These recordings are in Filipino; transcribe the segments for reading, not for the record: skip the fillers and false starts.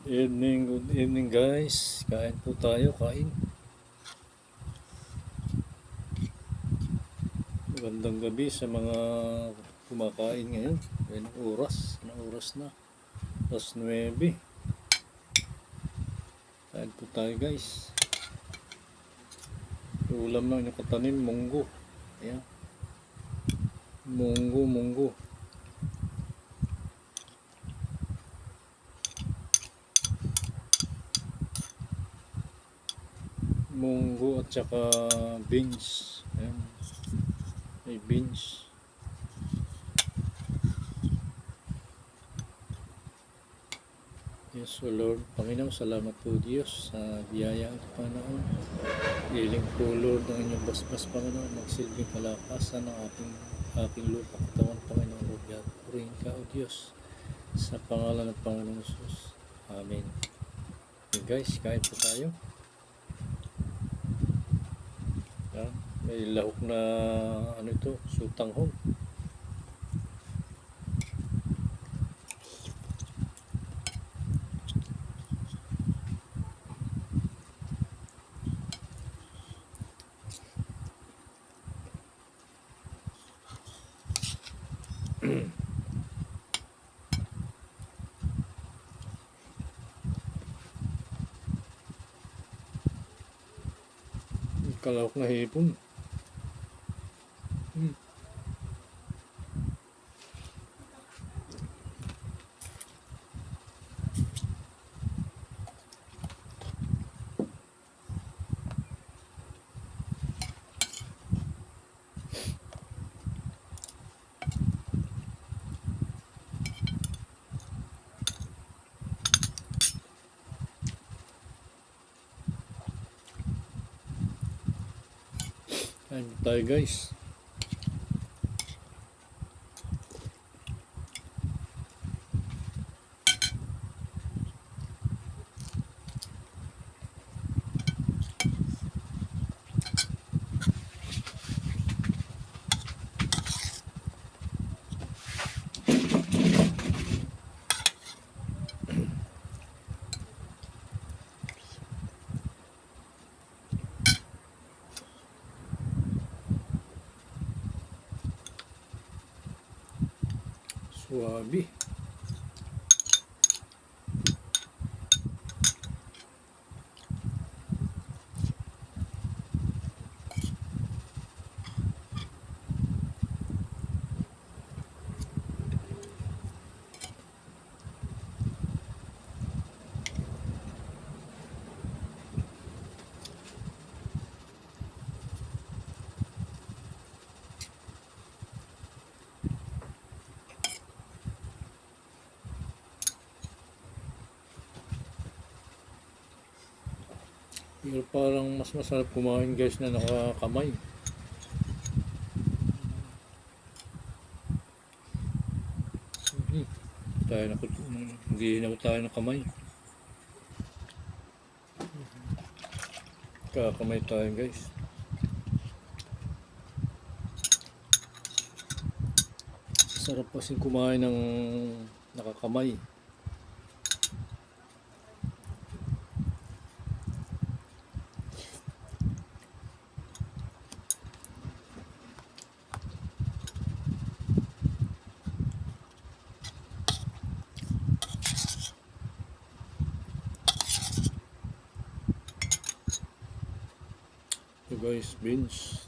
Good evening guys. Kain po tayo, kain. Magandang gabi sa mga kumakain ngayon. Anong oras na? Alas 9. Kain po tayo guys. Ulam lang yung katanim, munggo. Ayan. Munggo. Munggo at saka beans. Ayan. May beans. Yes, O Lord, Panginoon, salamat po Diyos sa biyaya at Panginoon. Hiling po Lord ng inyong basbas, Panginoon, magsilbing kalakasan ng aking lupa katawan, Panginoon, Lord God. Purihin ka, O Diyos, sa pangalan ng Panginoon Jesus. Amen. Okay guys, kain po tayo. Yan. May lahok na sutanghon. Kalahok na hipon. Kain tayo guys. Suwabe. Pero parang mas masarap kumain guys na nakakamay. Hindi na tayo ng kamay. Kakamay tayo guys. Sarap kasi kumain ng nakakamay. So guys, beans.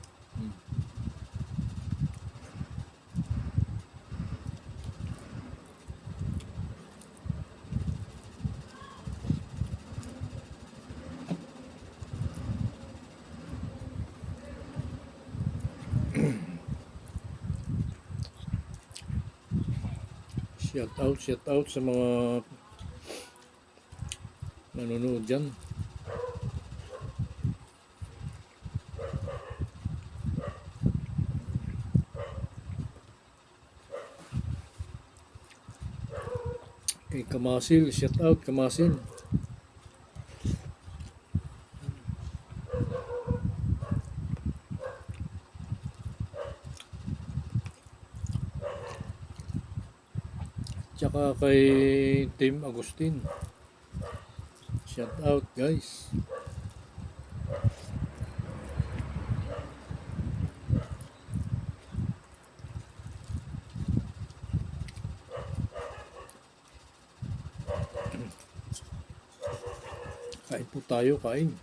Shout out sa mga nanonood dyan. Kay Kamasil, shout out Kamasil. Tsaka kay Tim Agustin. Shout out guys. Kain po tayo, kain.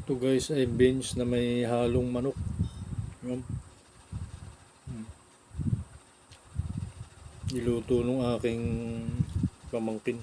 Ito guys ay beans na may halong manok. Yan. Niluto nung aking pamangkin.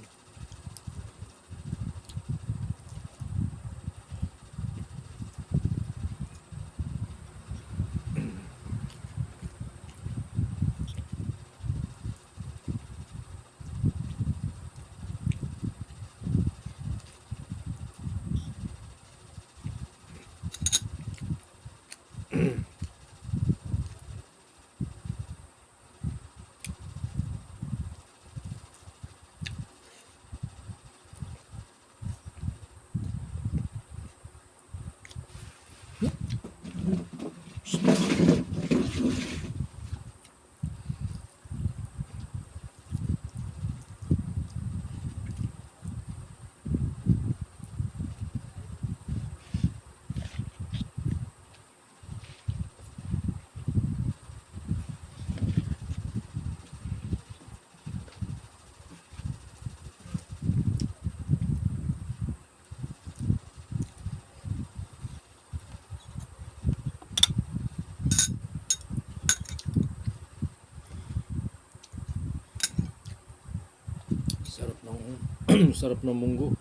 Sarap ng munggo.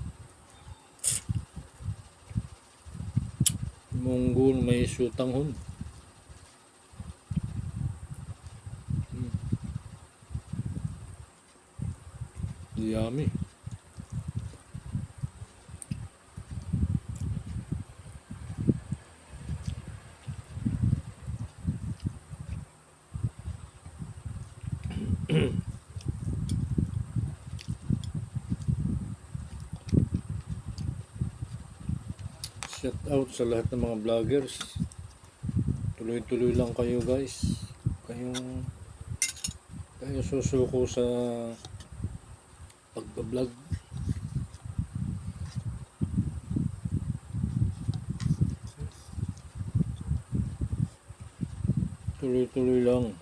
Munggo may sutanghon. Yummy. Shout out sa lahat ng mga vloggers. Tuloy-tuloy lang kayo guys. Kayo susuko sa pagbablog. Tuloy-tuloy lang.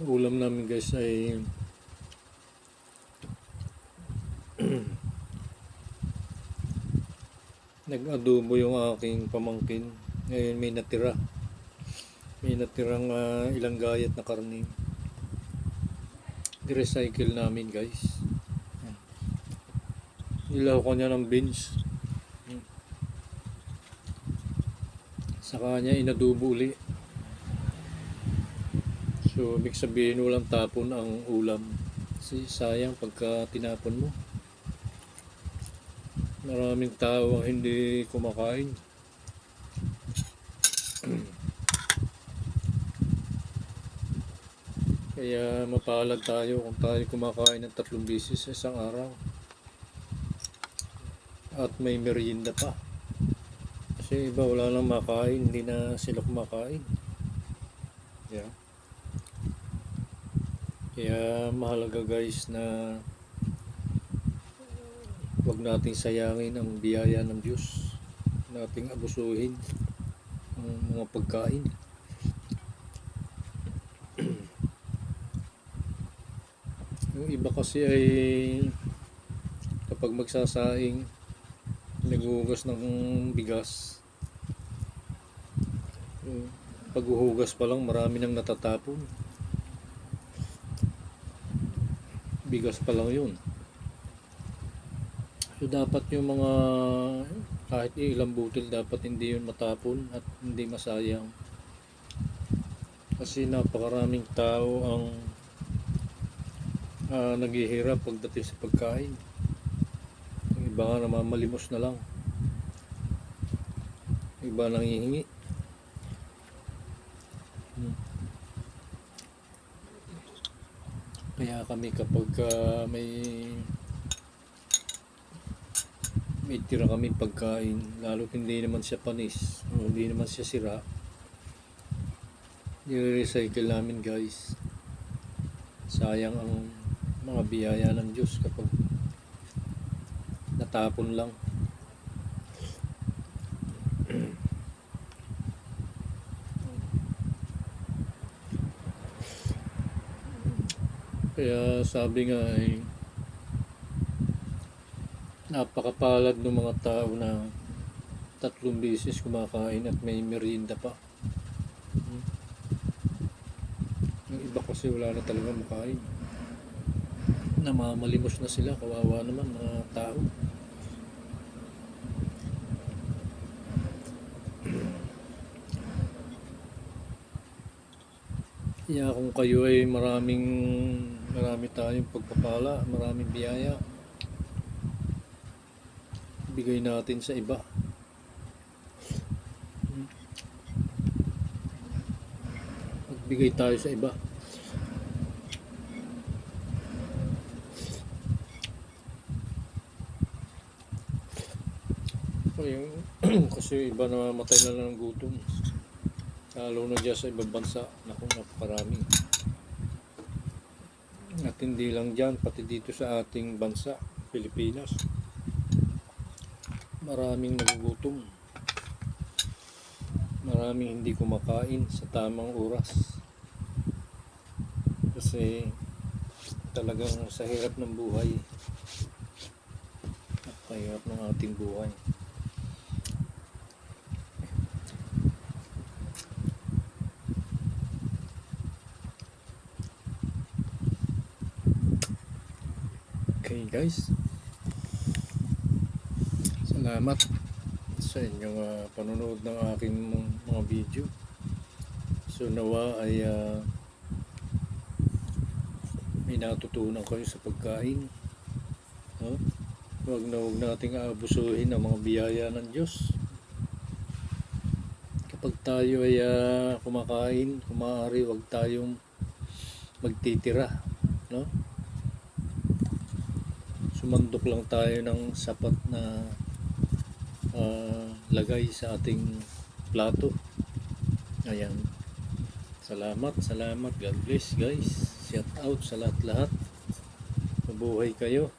Ulam namin guys ay nag-adobo yung aking pamangkin. Ngayon may natira. May natirang ilang gayat na karne. I-recycle namin guys. Ilaw ko niya ng beans. Saka niya inadobo uli. So, ibig sabihin walang tapon ang ulam. Kasi sayang pagka tinapon mo. Maraming tao ang hindi kumakain. Kaya mapalad tayo kung tayo kumakain ng 3 beses sa isang araw. At may merienda pa. Kasi iba wala nang makain, hindi na sila kumakain. Yeah. Kaya mahalaga guys na huwag nating sayangin ang biyaya ng Diyos. Nating abusuhin ang mga pagkain. Yung iba kasi ay kapag magsasaing, naghuhugas ng bigas. Paghuhugas pa lang marami nang natatapon. Bigas pa lang yun. So dapat yung mga kahit ilang butil dapat hindi yun matapon at hindi masayang. Kasi napakaraming tao ang naghihirap pagdating sa pagkain. Yung iba nga namamalimos na lang. Yung iba nanghihingi. Kaya kami kapag may tira kami pagkain, lalo hindi naman siya panis o hindi naman siya sira, nire-recycle namin guys. Sayang ang mga biyaya ng Diyos kapag natapon lang. Kaya sabi nga ay napakapalad ng mga tao na 3 beses kumakain at may merienda pa. Yung iba kasi wala na talaga makain. Namamalimos na sila, kawawa naman mga tao. Kaya kung kayo ay marami tayong pagpapala, maraming biyaya, bigay natin sa iba. Magbigay tayo sa iba. Kasi iba namamatay na lang ng gutom. Lalo na dyan sa ibang bansa, naku, napakarami. At hindi lang dyan, pati dito sa ating bansa, Pilipinas, maraming nagugutom. Maraming hindi kumakain sa tamang oras. Kasi talagang sa hirap ng buhay. Napakahirap ng ating buhay. Okay guys, salamat sa inyong panonood ng aking mga video. So nawa ay may natutunan kayo sa pagkain. Huwag nating aabusuhin ang mga biyaya ng Diyos. Kapag tayo ay kumakain, kumaaari, huwag tayong magtitira, no? Sumandok lang tayo ng sapat na lagay sa ating plato. Ayan. Salamat. God bless guys. Shout out sa lahat-lahat. Mabuhay kayo.